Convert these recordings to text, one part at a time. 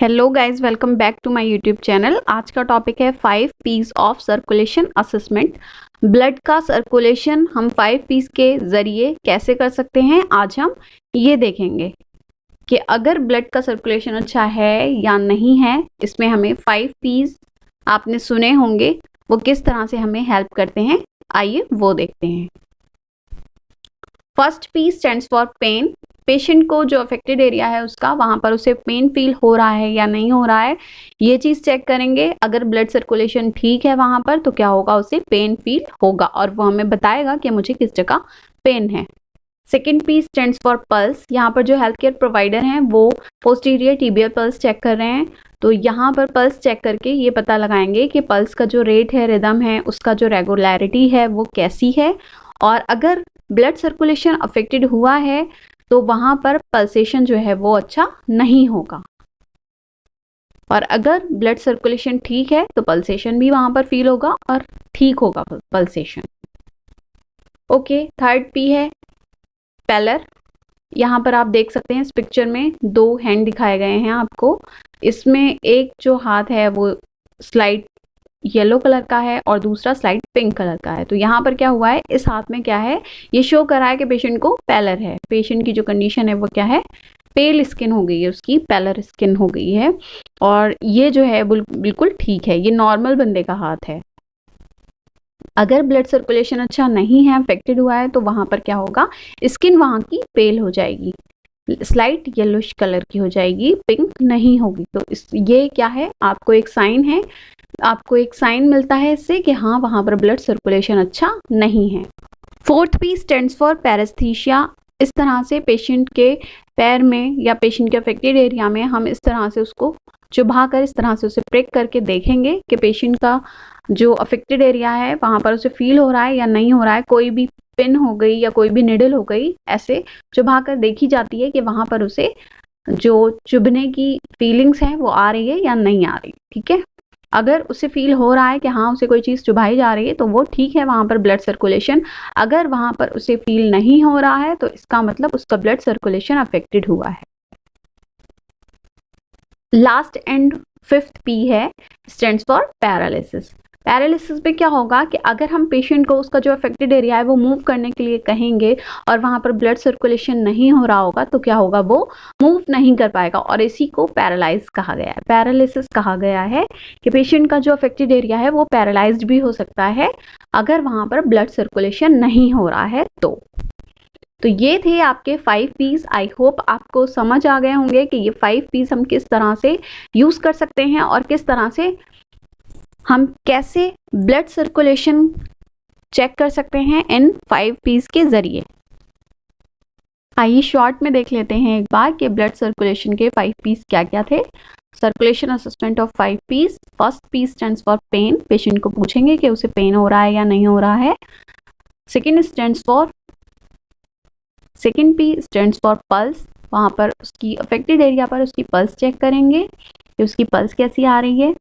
Hello guys, welcome back to my YouTube channel. आज का topic है 5 P's of circulation assessment. Blood का circulation हम 5 P's के जरिए कैसे कर सकते हैं, आज हम ये देखेंगे कि अगर ब्लड का सर्कुलेशन अच्छा है या नहीं है। इसमें हमें 5 P's आपने सुने होंगे, वो किस तरह से हमें हेल्प करते हैं, आइए वो देखते हैं। First P stands for pain. Patient को जो अफेक्टेड एरिया है उसका, वहां पर उसे पेन फील हो रहा है या नहीं हो रहा है, ये चीज चेक करेंगे। अगर ब्लड सर्कुलेशन ठीक है वहां पर तो क्या होगा, उसे पेन फील होगा और वो हमें बताएगा कि मुझे किस जगह पेन है। Second P stands for pulse. यहाँ पर जो हेल्थ केयर प्रोवाइडर हैं वो पोस्टीरियर टिबियल पल्स चेक कर रहे हैं, तो यहाँ पर पल्स चेक करके ये पता लगाएंगे कि पल्स का जो रेट है, रिदम है, उसका जो रेगुलरिटी है वो कैसी है। और अगर ब्लड सर्कुलेशन अफेक्टेड हुआ है तो वहां पर पल्सेशन जो है वो अच्छा नहीं होगा, और अगर ब्लड सर्कुलेशन ठीक है तो पल्सेशन भी वहां पर फील होगा और ठीक होगा पल्सेशन। ओके, थर्ड P है पेलर। यहाँ पर आप देख सकते हैं इस पिक्चर में 2 हैंड दिखाए गए हैं आपको। इसमें एक जो हाथ है वो स्लाइड येलो कलर का है और दूसरा स्लाइड पिंक कलर का है। तो यहाँ पर क्या हुआ है, इस हाथ में क्या है, ये शो कर रहा है कि पेशेंट को पेलर है। पेशेंट की जो कंडीशन है वो क्या है, पेल स्किन हो गई है, उसकी पेलर स्किन हो गई है, और ये जो है बिल्कुल ठीक है, ये नॉर्मल बंदे का हाथ है। अगर ब्लड सर्कुलेशन अच्छा नहीं है, अफेक्टेड हुआ है, तो वहां पर क्या होगा, स्किन वहां की पेल हो जाएगी, स्लाइट येलोइश कलर की हो जाएगी, पिंक नहीं होगी। तो ये क्या है, आपको एक साइन है, आपको एक साइन मिलता है इससे कि हाँ वहां पर ब्लड सर्कुलेशन अच्छा नहीं है। Fourth P stands for paraesthesia. इस तरह से पेशेंट के पैर में या पेशेंट के अफेक्टेड एरिया में हम इस तरह से उसको चुभा कर, इस तरह से उसे प्रिक करके देखेंगे कि पेशेंट का जो अफेक्टेड एरिया है वहां पर उसे फील हो रहा है या नहीं हो रहा है। कोई भी पिन हो गई या कोई भी निडल हो गई, ऐसे चुभा कर देखी जाती है कि वहां पर उसे जो चुभने की फीलिंग्स है वो आ रही है या नहीं आ रही। ठीक है, अगर उसे फील हो रहा है कि हाँ उसे कोई चीज़ चुभाई जा रही है तो वो ठीक है, वहां पर ब्लड सर्कुलेशन। अगर वहां पर उसे फील नहीं हो रहा है तो इसका मतलब उसका ब्लड सर्कुलेशन अफेक्टेड हुआ है। लास्ट एंड फिफ्थ P है स्टैंड्स फॉर पैरालिसिस। पैरालिसिस में क्या होगा कि अगर हम पेशेंट को उसका जो अफेक्टेड एरिया है वो मूव करने के लिए कहेंगे और वहां पर ब्लड सर्कुलेशन नहीं हो रहा होगा तो क्या होगा, वो मूव नहीं कर पाएगा, और इसी को पैरालाइज कहा गया है, पैरालिसिस कहा गया है कि पेशेंट का जो अफेक्टेड एरिया है वो पैरालाइज्ड भी हो सकता है अगर वहां पर ब्लड सर्कुलेशन नहीं हो रहा है। तो ये थे आपके 5 P's। आई होप आपको समझ आ गए होंगे कि ये 5 P's हम किस तरह से यूज कर सकते हैं और किस तरह से हम कैसे ब्लड सर्कुलेशन चेक कर सकते हैं इन 5 P's के जरिए। आइए शॉर्ट में देख लेते हैं एक बार कि ब्लड सर्कुलेशन के 5 P's क्या क्या थे। Circulation assessment of 5 P's। First P stands for pain. Patient को पूछेंगे कि उसे पेन हो रहा है या नहीं हो रहा है। Second P stands for pulse. वहां पर उसकी अफेक्टेड एरिया पर उसकी पल्स चेक करेंगे कि उसकी पल्स कैसी आ रही है।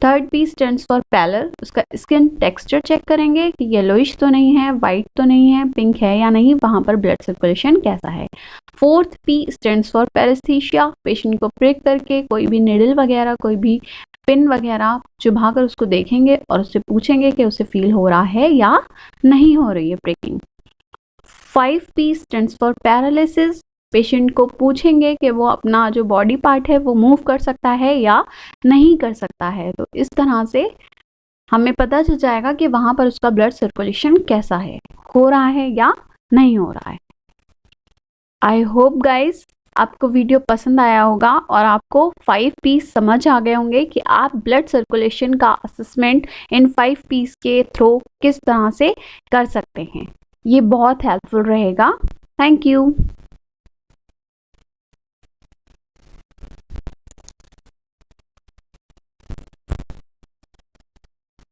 Third P stands for pallor. उसका स्किन टेक्सचर चेक करेंगे कि येलोइश तो नहीं है, वाइट तो नहीं है, पिंक है या नहीं, वहां पर ब्लड सर्कुलेशन कैसा है। Fourth P stands for paraesthesia. Patient को प्रिक करके कोई भी निडल वगैरह, कोई भी पिन वगैरह चुभा कर उसको देखेंगे और उससे पूछेंगे कि उसे फील हो रहा है या नहीं हो रही है pricking. 5 P stands for paralysis. Patient को पूछेंगे कि वो अपना जो बॉडी पार्ट है वो मूव कर सकता है या नहीं कर सकता है। तो इस तरह से हमें पता चल जाएगा कि वहां पर उसका ब्लड सर्कुलेशन कैसा है, हो रहा है या नहीं हो रहा है। आई होप गाइज आपको वीडियो पसंद आया होगा और आपको 5 P's समझ आ गए होंगे कि आप ब्लड सर्कुलेशन का असेसमेंट इन 5 P's के थ्रू किस तरह से कर सकते हैं। ये बहुत हेल्पफुल रहेगा। Thank you.